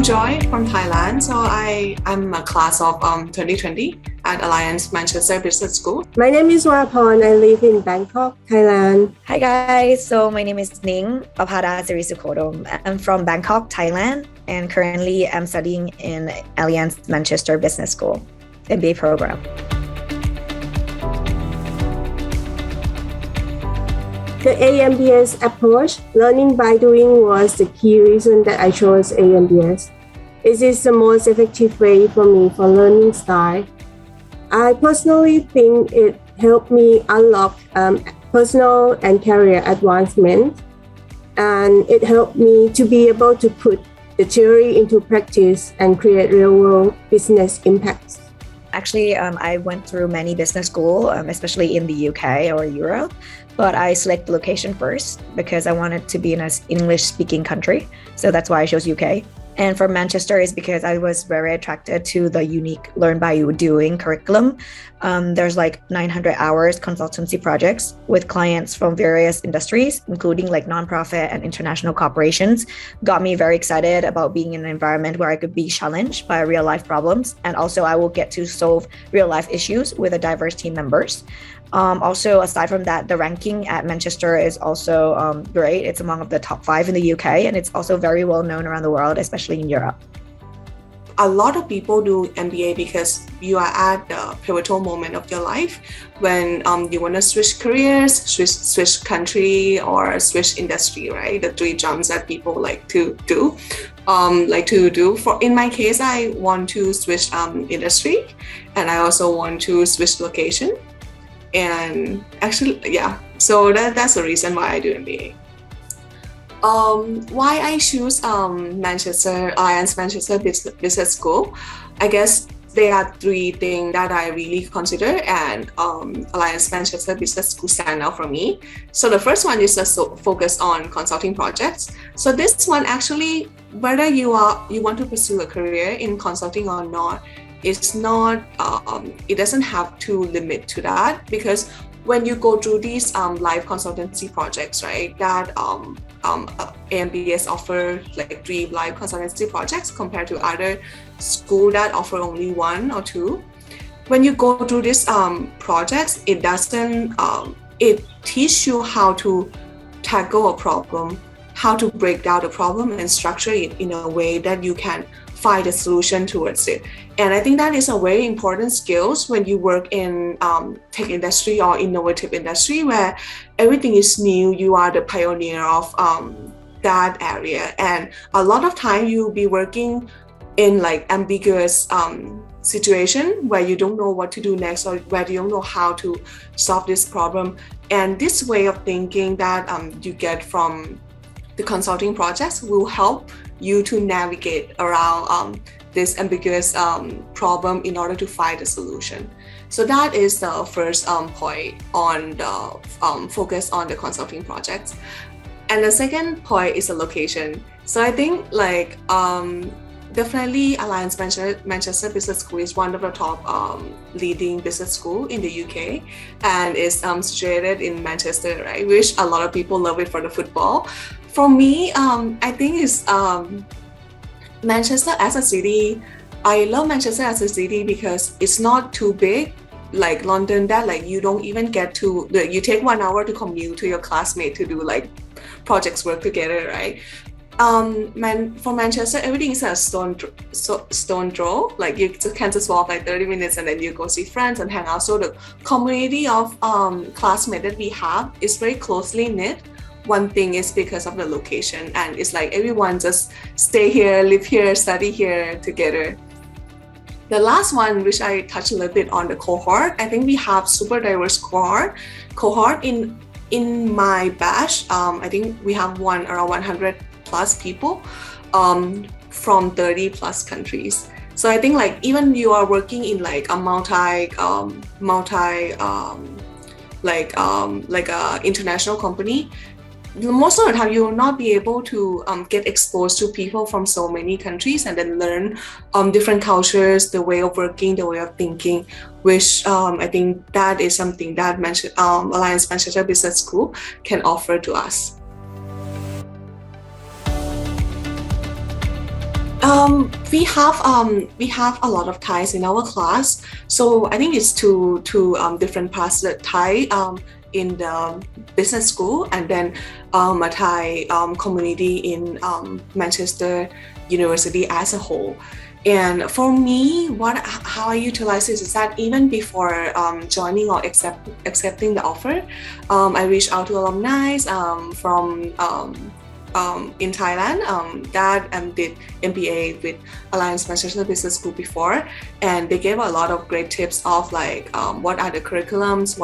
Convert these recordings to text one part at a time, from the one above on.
Joy from Thailand. So I'm a class of 2020 at Alliance Manchester Business School. My name is Varaporn. I live in Bangkok, Thailand. Hi guys, so my name is Ning, Sirisukhodom. I'm from Bangkok, Thailand, and currently I'm studying in Alliance Manchester Business School, MBA program. The AMBS approach, learning by doing, was the key reason that I chose AMBS. It is the most effective way for me for learning style. I personally think it helped me unlock personal and career advancement, and it helped me to be able to put the theory into practice and create real-world business impacts. Actually, I went through many business schools, especially in the UK or Europe, but I selected location first because I wanted to be in an English-speaking country. So that's why I chose UK. And for Manchester is because I was very attracted to the unique learn by doing curriculum. There's like 900 hours consultancy projects with clients from various industries, including like nonprofit and international corporations. Got me very excited about being in an environment where I could be challenged by real life problems. And also I will get to solve real life issues with a diverse team members. Also, aside from that, the ranking at Manchester is also great. It's among the top 5 in the UK, and it's also very well known around the world, especially in Europe. A lot of people do MBA because you are at the pivotal moment of your life when you want to switch careers, switch country, or switch industry, right? The 3 jumps that people like to do. In my case, I want to switch industry, and I also want to switch location. And actually, yeah, so that's the reason why I do MBA. Why I choose Alliance Manchester Business School, I guess there are 3 things that I really consider, and Alliance Manchester Business School stand out for me. So the first one is the focus on consulting projects. So this one actually, whether you want to pursue a career in consulting or not, it's not it doesn't have to limit to that, because when you go through these live consultancy projects, right, that AMBS offer like 3 live consultancy projects compared to other school that offer only 1 or 2. When you go through these projects, it doesn't it teaches you how to tackle a problem, how to break down the problem and structure it in a way that you can find a solution towards it. And I think that is a very important skills when you work in tech industry or innovative industry, where everything is new. You are the pioneer of that area, and a lot of time you'll be working in like ambiguous situation where you don't know what to do next, or where you don't know how to solve this problem. And this way of thinking that you get from the consulting projects will help you to navigate around this ambiguous problem in order to find a solution. So that is the first point on the focus on the consulting projects. And the second point is the location. So I think like definitely Alliance Manchester Business School is one of the top leading business school in the UK, and is situated in Manchester, right? Which a lot of people love it for the football. For me, I think it's Manchester as a city. I love Manchester as a city because it's not too big like London, that like you don't even get to, you take 1 hour to commute to your classmate to do like projects work together, right? For Manchester, everything is a stone throw. Like you can just walk like 30 minutes and then you go see friends and hang out. So the community of classmates that we have is very closely knit. One thing is because of the location, and it's like everyone just stay here, live here, study here together. The last one, which I touched a little bit on the cohort, I think we have super diverse cohort in my batch. I think we have around 100 plus people from 30 plus countries. So I think like even you are working in like a international company, most of the time you will not be able to get exposed to people from so many countries and then learn different cultures, the way of working, the way of thinking, which I think that is something that Alliance Manchester Business School can offer to us. We have a lot of Thais in our class, so I think it's two different parts. The Thai in the business school, and then a Thai community in Manchester University as a whole. And for me, how I utilize this is that even before joining or accepting the offer, I reached out to alumni from in Thailand that did MBA with Alliance Manchester Business School before, and they gave a lot of great tips of like what are the curriculums,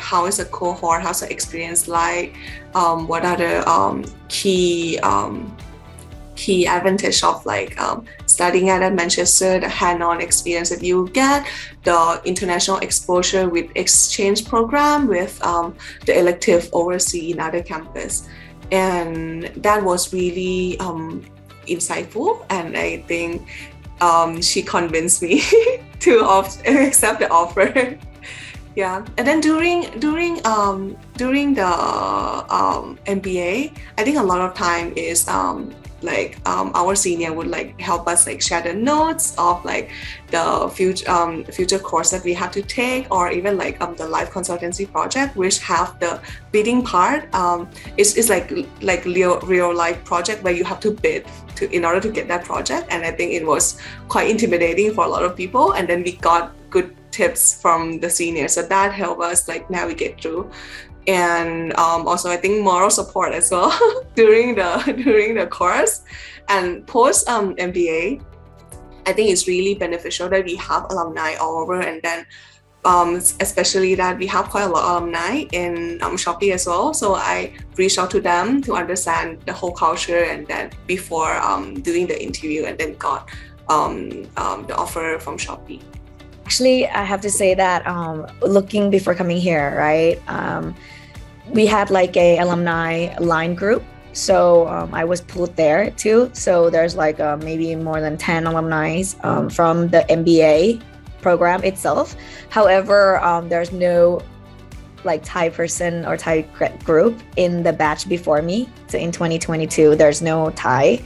how is the cohort, how's the experience like, what are the key advantage of like studying at Manchester, the hand-on experience that you get, the international exposure with exchange program, with the elective overseas in other campus. And that was really insightful, and I think she convinced me to accept the offer. Yeah, and then during the MBA, I think a lot of time is our senior would like help us like share the notes of like the future course that we have to take, or even like the life consultancy project, which have the bidding part. It's like real life project where you have to bid in order to get that project, and I think it was quite intimidating for a lot of people. And then we got good tips from the seniors, so that helped us like navigate through. And also I think moral support as well during the course. And post MBA, I think it's really beneficial that we have alumni all over, and then especially that we have quite a lot of alumni in Shopee as well. So I reached out to them to understand the whole culture, and then before doing the interview, and then got the offer from Shopee. Actually, I have to say that looking before coming here, right? We had like a alumni line group. So I was pulled there too. So there's like maybe more than 10 alumni from the MBA program itself. However, there's no like Thai person or Thai group in the batch before me. So in 2022, there's no Thai.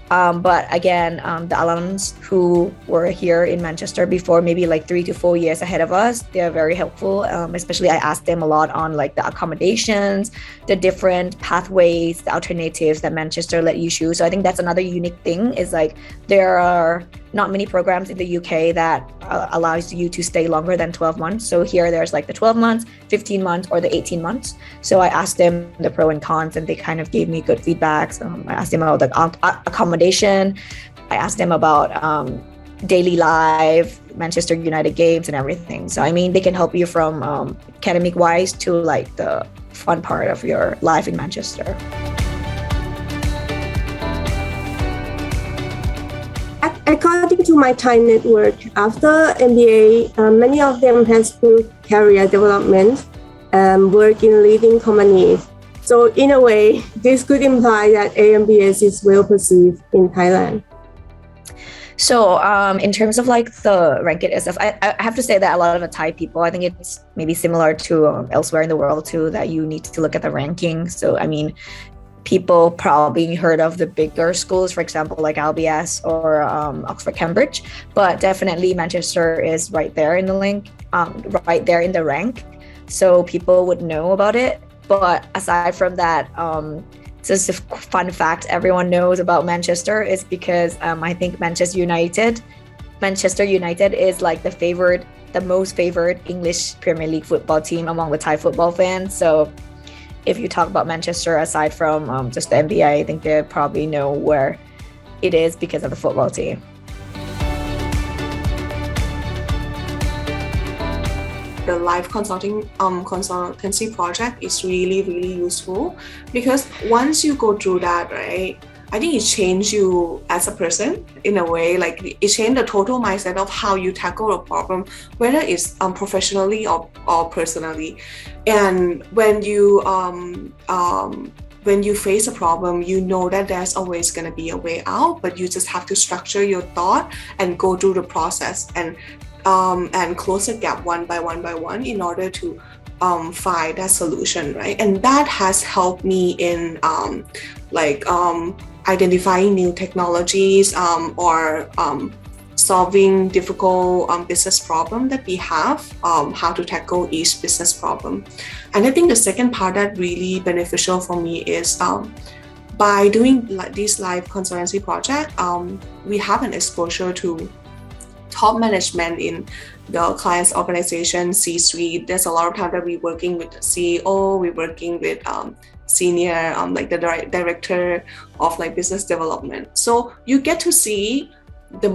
But again, the alums who were here in Manchester before, maybe like 3 to 4 years ahead of us, they're very helpful. Especially I asked them a lot on like the accommodations, the different pathways, the alternatives that Manchester let you choose. So I think that's another unique thing, is like there are not many programs in the UK that allows you to stay longer than 12 months. So here there's like the 12 months, 15 months, or the 18 months. So I asked them the pro and cons, and they kind of gave me good feedbacks. I asked them about the accommodation. I asked them about daily life, Manchester United games, and everything. So I mean, they can help you from academic wise to like the fun part of your life in Manchester. According to my Thai network, after MBA, many of them has good career development and work in leading companies. So in a way, this could imply that AMBS is well perceived in Thailand. So in terms of like the ranking itself, I have to say that a lot of the Thai people, I think it's maybe similar to elsewhere in the world too, that you need to look at the ranking. So I mean, people probably heard of the bigger schools, for example, like LBS or Oxford, Cambridge, but definitely Manchester is right there in the right there in the rank. So people would know about it. But aside from that, just a fun fact everyone knows about Manchester is because I think Manchester United is like the most favored English Premier League football team among the Thai football fans. So if you talk about Manchester aside from just the MBA, I think they probably know where it is because of the football team. The life consultancy project is really, really useful, because once you go through that, right, I think it changed you as a person in a way. Like it changed the total mindset of how you tackle a problem, whether it's professionally or personally. And when you face a problem, you know that there's always going to be a way out, but you just have to structure your thought and go through the process and close the gap one by one in order to find that solution, right? And that has helped me in identifying new technologies or solving difficult business problem that we have, how to tackle each business problem. And I think the second part that really beneficial for me is by doing this live consultancy project, we have an exposure to top management in the client's organization, C-suite. There's a lot of time that we're working with the CEO, we're working with senior, like the director of like business development. So you get to see the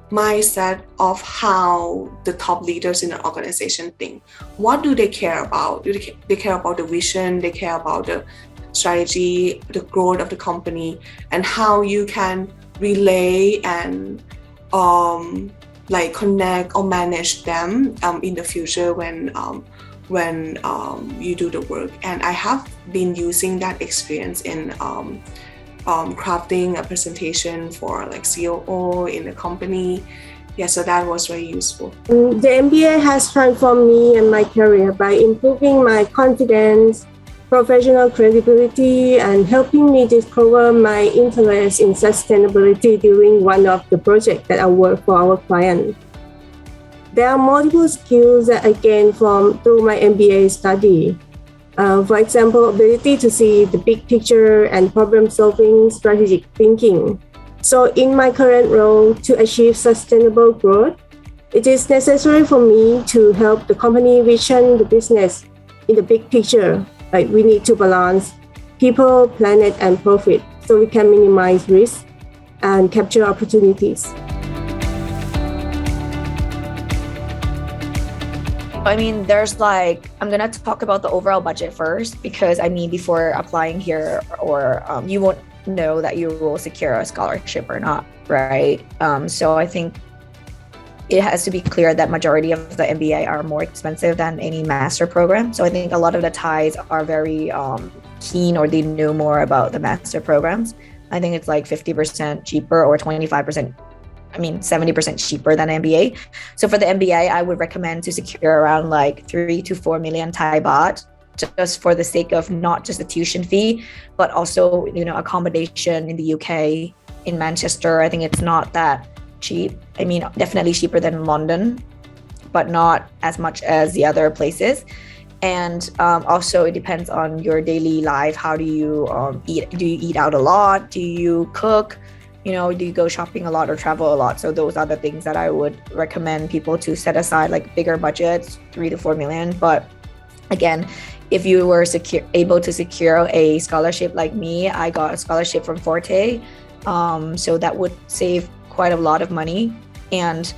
mindset of how the top leaders in an organization think. What do they care about? They care about the vision, they care about the strategy, the growth of the company, and how you can relay and like connect or manage them in the future when you do the work. And I have been using that experience in crafting a presentation for like COO in the company. Yeah, so that was very useful. The MBA has transformed me and my career by improving my confidence, professional credibility, and helping me discover my interest in sustainability during one of the projects that I work for our client. There are multiple skills that I gained through my MBA study. For example, ability to see the big picture and problem-solving, strategic thinking. So in my current role, to achieve sustainable growth, it is necessary for me to help the company vision the business in the big picture. Like we need to balance people, planet, and profit so we can minimize risk and capture opportunities. I mean, there's like, I'm going to talk about the overall budget first, because I mean, before applying here, or you won't know that you will secure a scholarship or not, right? So I think it has to be clear that majority of the MBA are more expensive than any master program. So I think a lot of the Thais are very keen, or they know more about the master programs. I think it's like 50% cheaper or 25%, 70% cheaper than MBA. So for the MBA, I would recommend to secure around like 3 to 4 million Thai baht, just for the sake of not just the tuition fee, but also, accommodation in the UK, in Manchester. I think it's not that cheap. I mean, definitely cheaper than London, but not as much as the other places. And also it depends on your daily life. How do you eat? Do you eat out a lot? Do you cook? Do you go shopping a lot or travel a lot? So those are the things that I would recommend people to set aside, like bigger budgets, 3 to 4 million. But again, if you were able to secure a scholarship like me, I got a scholarship from Forte. So that would save quite a lot of money, and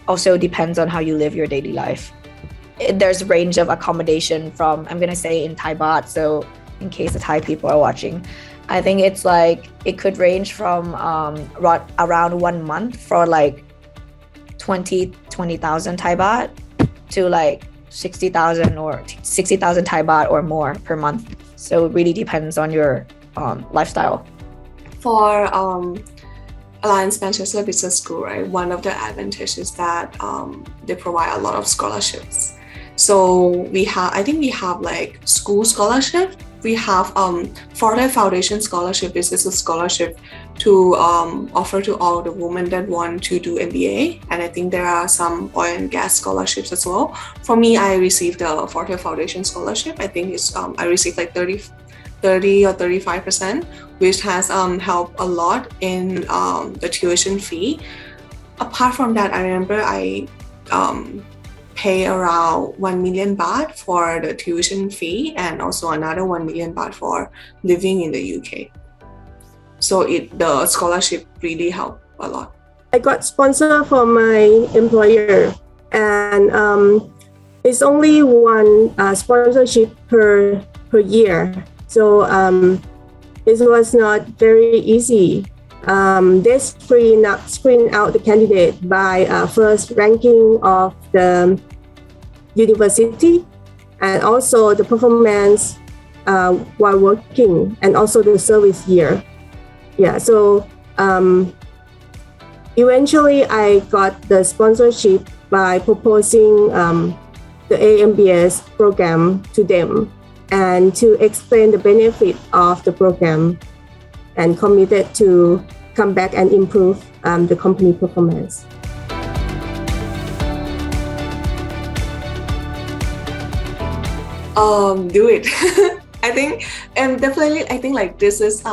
also depends on how you live your daily life. There's a range of accommodation from, I'm going to say in Thai baht, so in case the Thai people are watching, I think it's like, it could range from around 1 month for like 20,000 Thai baht to like 60,000 or 60,000 Thai baht or more per month. So it really depends on your lifestyle. For Alliance Manchester Business School, right, one of the advantages is that they provide a lot of scholarships. So I think we have like school scholarship. We have Forte Foundation Scholarship. This is a scholarship to offer to all the women that want to do MBA. And I think there are some oil and gas scholarships as well. For me, I received the Forte Foundation Scholarship. I think I received like 30 or 35%, which has helped a lot in the tuition fee. Apart from that, I remember I pay around 1 million baht for the tuition fee, and also another 1 million baht for living in the UK. So the scholarship really helped a lot. I got sponsored from my employer, and it's only one sponsorship per year. So it was not very easy. They screen out the candidate by first ranking of the university, and also the performance while working, and also the service year. Yeah, so eventually I got the sponsorship by proposing the AMBS program to them, and to explain the benefit of the program. and committed to come back and improve the company performance. Do it. I think, and definitely, I think like this is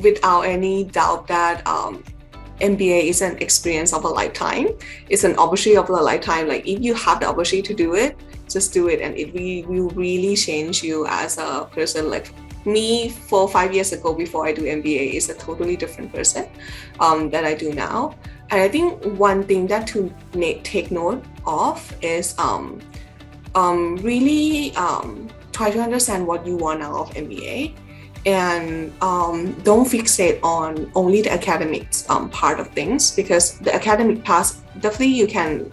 without any doubt that MBA is an experience of a lifetime. It's an opportunity of a lifetime. Like if you have the opportunity to do it, just do it, and it will really change you as a person. Like me 4 or 5 years ago, before I do MBA, is a totally different person that I do now. And I think one thing that to take note of is really try to understand what you want out of MBA, and don't fixate on only the academics part of things, because the academic part, definitely you can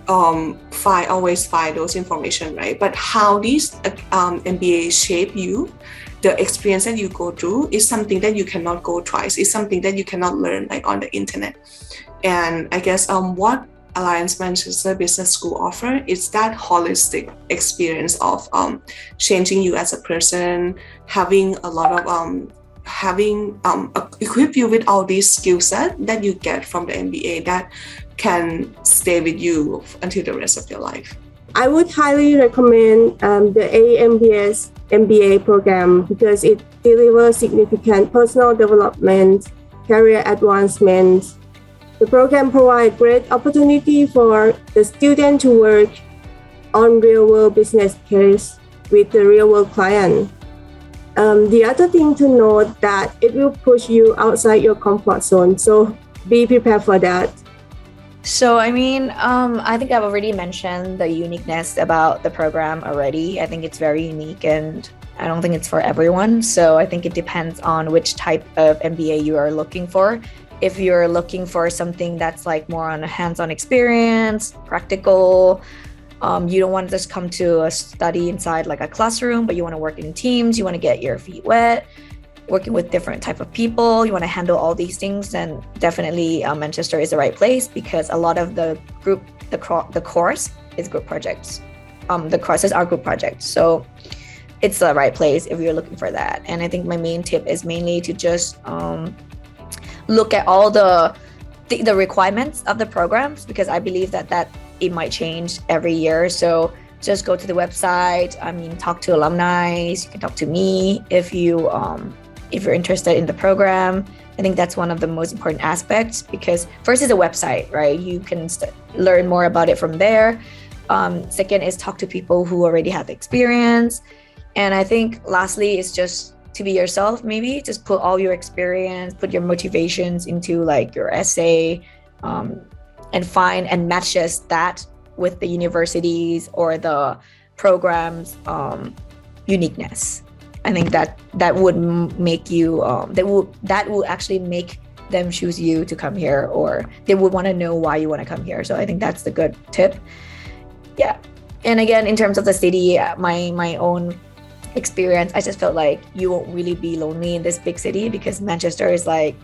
always find those information, right? But how these MBA shape you, the experience that you go through, is something that you cannot go twice. It's something that you cannot learn like on the internet. And I guess what Alliance Manchester Business School offer is that holistic experience of changing you as a person, having a lot of equip you with all these skill set that you get from the MBA that can stay with you until the rest of your life. I would highly recommend the AMBS MBA program because it delivers significant personal development, career advancement. The program provides great opportunity for the student to work on real-world business case with the real-world client. The other thing to note that it will push you outside your comfort zone, so be prepared for that. So, I mean, I think I've already mentioned the uniqueness about the program already. I think it's very unique and I don't think it's for everyone. So I think it depends on which type of MBA you are looking for. If you're looking for something that's like more on a hands-on experience, practical, you don't want to just come to a study inside like a classroom, but you want to work in teams, you want to get your feet wet, working with different type of people, you want to handle all these things, then definitely Manchester is the right place because a lot of the course is group projects. The courses are group projects. So it's the right place if you're looking for that. And I think my main tip is mainly to just look at all the requirements of the programs, because I believe that it might change every year. So just go to the website. I mean, talk to alumni. You can talk to me if you're interested in the program. I think that's one of the most important aspects because first is a website, right? You can learn more about it from there. Second is talk to people who already have experience. And I think lastly is just to be yourself, maybe just put all your experience, put your motivations into like your essay, and find and matches that with the universities or the programs uniqueness. I think that would make you that will actually make them choose you to come here, or they would want to know why you want to come here. So I think that's the good tip. Yeah. And again, in terms of the city, my own experience, I just felt like you won't really be lonely in this big city because Manchester is like,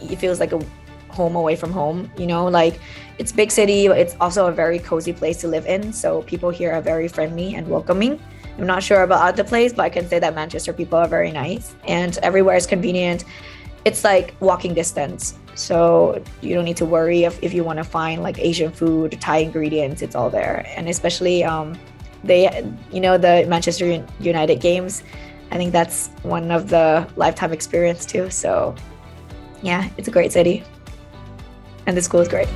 it feels like a home away from home, you know, like it's big city, but it's also a very cozy place to live in. So people here are very friendly and welcoming. I'm not sure about other place, but I can say that Manchester people are very nice and everywhere is convenient. It's like walking distance. So you don't need to worry if you want to find like Asian food, Thai ingredients, it's all there. And especially the Manchester United games, I think that's one of the lifetime experience too. So yeah, it's a great city and the school is great.